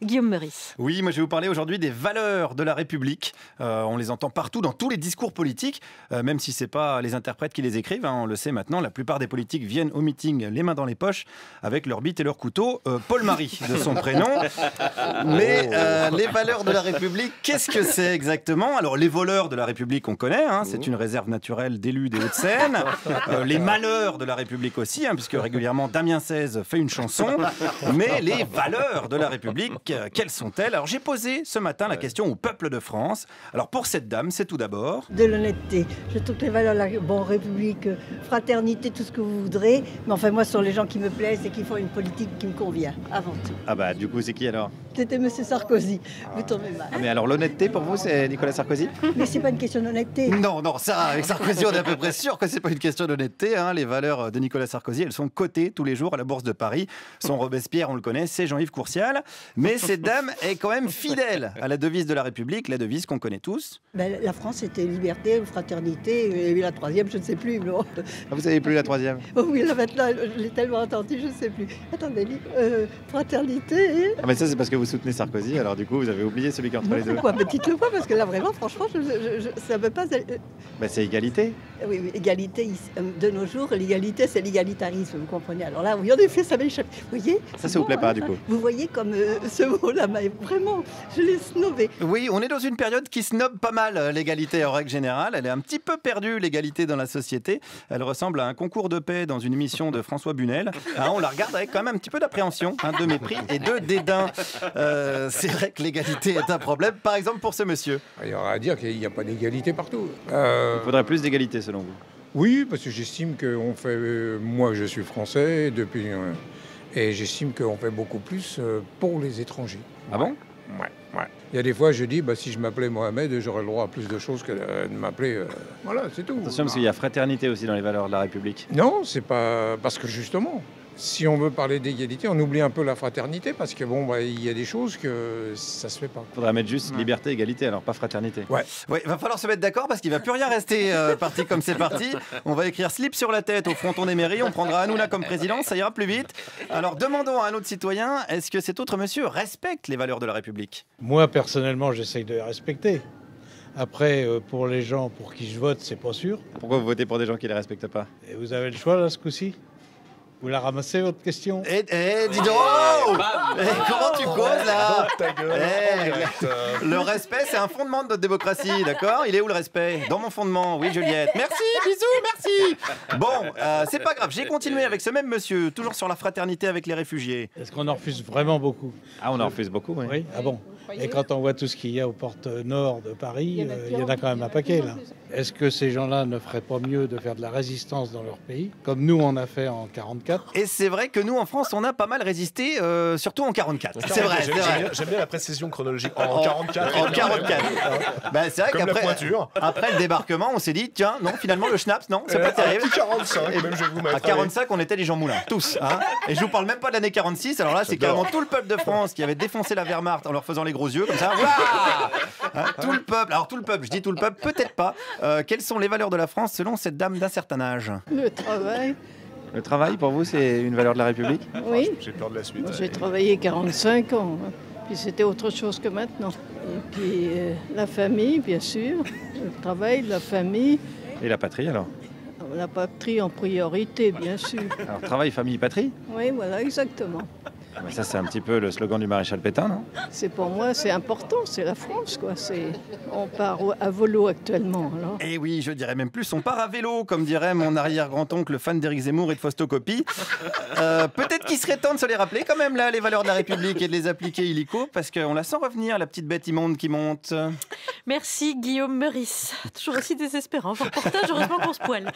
Guillaume Meurice. Oui, moi je vais vous parler aujourd'hui des valeurs de la République. On les entend partout dans tous les discours politiques, même si ce n'est pas les interprètes qui les écrivent. On le sait maintenant, la plupart des politiques viennent au meeting les mains dans les poches avec leur bite et leur couteau. Paul-Marie de son prénom. Mais les valeurs de la République, qu'est-ce que c'est exactement? Alors les voleurs de la République, on connaît, c'est une réserve naturelle d'élus des Hauts-de-Seine. Les malheurs de la République aussi, puisque régulièrement Damien XVI fait une chanson. Mais les valeurs de la République, quelles sont-elles? Alors j'ai posé ce matin la question au peuple de France. Alors pour cette dame, c'est tout d'abord... De l'honnêteté. Je trouve que les valeurs de la République, fraternité, tout ce que vous voudrez. Mais enfin, moi, ce sont les gens qui me plaisent et qui font une politique qui me convient, avant tout. Ah bah du coup, c'est qui alors? C'était M. Sarkozy. Vous tombez mal. Mais alors l'honnêteté pour vous, c'est Nicolas Sarkozy? Mais c'est pas une question d'honnêteté. Non, ça, avec Sarkozy, on est à peu près sûr que c'est pas une question d'honnêteté. Les valeurs de Nicolas Sarkozy, elles sont cotées tous les jours à la Bourse de Paris. Son Robespierre, on le connaît, c'est Jean-Yves Courcial. Mais cette dame est quand même fidèle à la devise de la République, la devise qu'on connaît tous. La France, c'était liberté, fraternité, et la troisième, je ne sais plus. Mais... Vous savez plus la troisième? Oh oui, là maintenant, je l'ai tellement entendu, je ne sais plus. Attendez, fraternité... Mais ça, c'est parce que vous soutenez Sarkozy, alors du coup, vous avez oublié celui qui est entre les deux. Pourquoi? Dites-le pas, parce que là, vraiment, franchement, ça ne veut pas... C'est égalité. Oui, égalité, de nos jours, l'égalité, c'est l'égalitarisme, vous comprenez. Alors là, oui, en effet, ça m'échappe. Vous voyez? Ça vous plaît pas, du coup? Vous voyez comme ce mot-là, vraiment, je l'ai snobé. Oui, on est dans une période qui snobe pas mal l'égalité en règle générale. Elle est un petit peu perdue, l'égalité dans la société. Elle ressemble à un concours de paix dans une émission de François Bunel. On la regarde avec quand même un petit peu d'appréhension, de mépris et de dédain. C'est vrai que l'égalité est un problème, par exemple pour ce monsieur. Il y aura à dire qu'il n'y a pas d'égalité partout. Il faudrait plus d'égalité selon vous? Oui, parce que j'estime qu'on fait... moi, je suis français depuis... et j'estime qu'on fait beaucoup plus pour les étrangers. Ah bon? Ouais. Il y a des fois, je dis, si je m'appelais Mohamed, j'aurais le droit à plus de choses que de m'appeler... voilà, c'est tout. Attention, parce qu'il y a fraternité aussi dans les valeurs de la République. Non, c'est pas... Parce que justement... Si on veut parler d'égalité, on oublie un peu la fraternité parce que il y a des choses que ça se fait pas. Il faudrait mettre juste liberté, égalité, alors pas fraternité. Ouais, va falloir se mettre d'accord parce qu'il va plus rien rester parti comme c'est parti. On va écrire slip sur la tête au fronton des mairies, on prendra Hanouna comme président, ça ira plus vite. Alors demandons à un autre citoyen, est-ce que cet autre monsieur respecte les valeurs de la République? Moi personnellement, j'essaye de les respecter. Après, pour les gens pour qui je vote, c'est pas sûr. Pourquoi vous votez pour des gens qui les respectent pas? Et vous avez le choix là ce coup-ci? Vous la ramassez, votre question? Dis donc, comment tu causes là? Le respect, c'est un fondement de notre démocratie, d'accord? Il est où le respect? Dans mon fondement, oui Juliette. Merci, bisous, merci. Bon, c'est pas grave, j'ai continué avec ce même monsieur, toujours sur la fraternité avec les réfugiés. Est-ce qu'on en refuse vraiment beaucoup? On en refuse beaucoup, oui. Oui. Ah bon? Et quand on voit tout ce qu'il y a aux portes nord de Paris, il y en a quand même un paquet là. Est-ce que ces gens-là ne feraient pas mieux de faire de la résistance dans leur pays, comme nous on a fait en 44? Et c'est vrai que nous en France on a pas mal résisté, surtout en 44. C'est vrai. J'aime bien la précision chronologique. En 44. En 44. C'est vrai qu'après le débarquement, on s'est dit tiens, non, finalement le schnapps, non, c'est pas terrible. À 45, même je vais vous mettre. À 45, on était les Jean Moulin, tous. Et je vous parle même pas de l'année 46. Alors là, c'est carrément tout le peuple de France qui avait défoncé la Wehrmacht en leur faisant les gros yeux comme ça. Tout le peuple. Alors tout le peuple, je dis tout le peuple, peut-être pas. Quelles sont les valeurs de la France selon cette dame d'un certain âge? Le travail. Le travail, pour vous, c'est une valeur de la République? Oui. J'ai peur de la suite. J'ai travaillé 45 ans. Puis c'était autre chose que maintenant. Et puis la famille, bien sûr. Le travail, la famille. Et la patrie, alors? La patrie en priorité, bien sûr. Alors travail, famille, patrie? Oui, voilà, exactement. Mais ça, c'est un petit peu le slogan du maréchal Pétain, non? C'est pour moi, c'est important, c'est la France, quoi. On part à volo actuellement, alors. Et oui, je dirais même plus, on part à vélo, comme dirait mon arrière-grand-oncle fan d'Éric Zemmour et de Fausto Coppi. Peut-être qu'il serait temps de se les rappeler quand même, là, les valeurs de la République et de les appliquer illico, parce qu'on la sent revenir, la petite bête immonde qui monte. Merci Guillaume Meurice. Toujours aussi désespérant. Reportage, heureusement qu'on se poile.